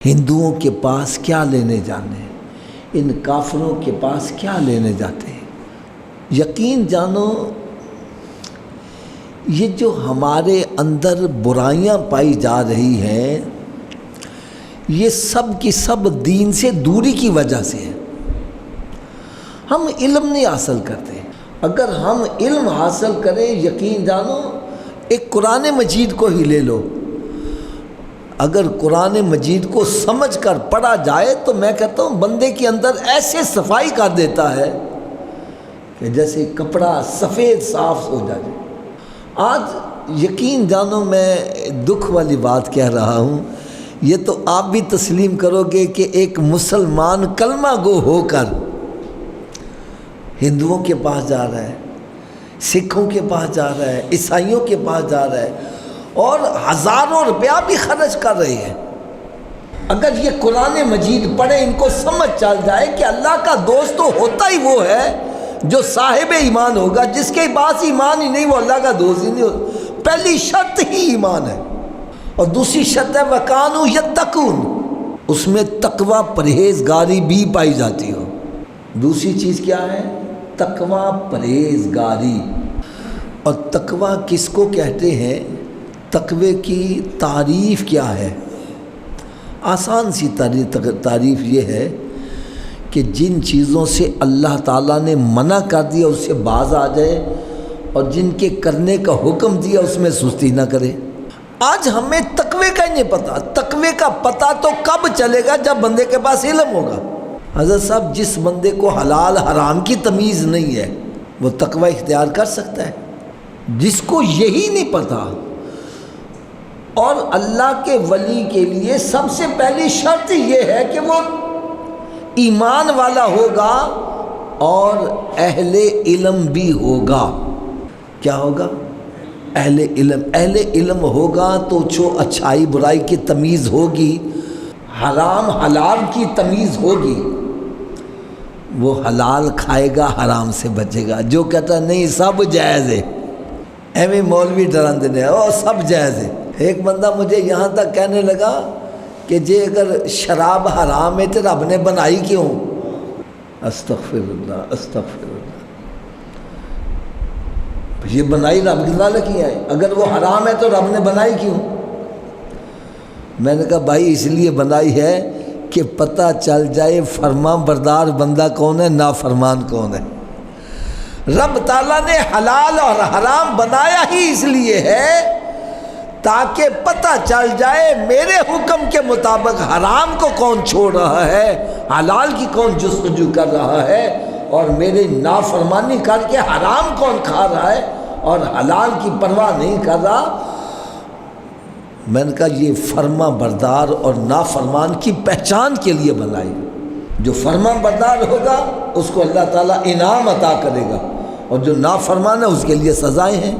ہندوؤں کے پاس کیا لینے جانے، ان کافروں کے پاس کیا لینے جاتے ہیں۔ یقین جانو یہ جو ہمارے اندر برائیاں پائی جا رہی ہیں یہ سب کی سب دین سے دوری کی وجہ سے ہے۔ ہم علم نہیں حاصل کرتے۔ اگر ہم علم حاصل کریں، یقین جانو ایک قرآن مجید کو ہی لے لو، اگر قرآن مجید کو سمجھ کر پڑھا جائے تو میں کہتا ہوں بندے کے اندر ایسے صفائی کر دیتا ہے کہ جیسے کپڑا سفید صاف ہو جائے۔ آج یقین جانو میں دکھ والی بات کہہ رہا ہوں، یہ تو آپ بھی تسلیم کرو گے کہ ایک مسلمان کلمہ گو ہو کر ہندوؤں کے پاس جا رہا ہے، سکھوں کے پاس جا رہا ہے، عیسائیوں کے پاس جا رہا ہے اور ہزاروں روپیہ بھی خرچ کر رہے ہیں۔ اگر یہ قرآن مجید پڑھے، ان کو سمجھ چل جائے کہ اللہ کا دوست تو ہوتا ہی وہ ہے جو صاحب ایمان ہوگا، جس کے پاس ایمان ہی نہیں وہ اللہ کا دوست ہی نہیں ہوتا۔ پہلی شرط ہی ایمان ہے، اور دوسری شرط ہے وَكَانُوا يَتَّقُونَ، اس میں تقوی پرہیزگاری بھی پائی جاتی ہو۔ دوسری چیز کیا ہے؟ تقوی پرہیزگاری۔ اور تقوی کس کو کہتے ہیں؟ تقوی کی تعریف کیا ہے؟ آسان سی تعریف یہ ہے کہ جن چیزوں سے اللہ تعالیٰ نے منع کر دیا اس سے باز آ جائے، اور جن کے کرنے کا حکم دیا اس میں سستی نہ کرے۔ آج ہمیں تقوی کا ہی نہیں پتہ۔ تقوی کا پتہ تو کب چلے گا؟ جب بندے کے پاس علم ہوگا۔ حضرت صاحب جس بندے کو حلال حرام کی تمیز نہیں ہے وہ تقوی اختیار کر سکتا ہے؟ جس کو یہی نہیں پتہ۔ اور اللہ کے ولی کے لیے سب سے پہلی شرط یہ ہے کہ وہ ایمان والا ہوگا اور اہل علم بھی ہوگا۔ کیا ہوگا؟ اہل علم۔ اہل علم ہوگا تو جو اچھائی برائی کی تمیز ہوگی، حرام حلال کی تمیز ہوگی، وہ حلال کھائے گا، حرام سے بچے گا۔ جو کہتا ہے نہیں سب جائز ہے، ایویں مولوی ڈراندے نے او سب جائز ہے۔ ایک بندہ مجھے یہاں تک کہنے لگا کہ جی اگر شراب حرام ہے تو رب نے بنائی کیوں؟ استغفر اللہ استغفر اللہ، یہ بنائی رب نے کیا ہے، اگر وہ حرام ہے تو رب نے بنائی کیوں؟ میں نے کہا بھائی اس لیے بنائی ہے کہ پتہ چل جائے فرما بردار بندہ کون ہے، نافرمان کون ہے۔ رب تعالیٰ نے حلال اور حرام بنایا ہی اس لیے ہے تاکہ پتہ چل جائے میرے حکم کے مطابق حرام کو کون چھوڑ رہا ہے، حلال کی کون جستجو کر رہا ہے، اور میرے نافرمانی کر کے حرام کون کھا رہا ہے اور حلال کی پرواہ نہیں کر رہا۔ میں نے کہا یہ فرما بردار اور نافرمان کی پہچان کے لیے بنائی۔ جو فرما بردار ہوگا اس کو اللہ تعالیٰ انعام عطا کرے گا، اور جو نافرمان ہے اس کے لیے سزائیں ہیں۔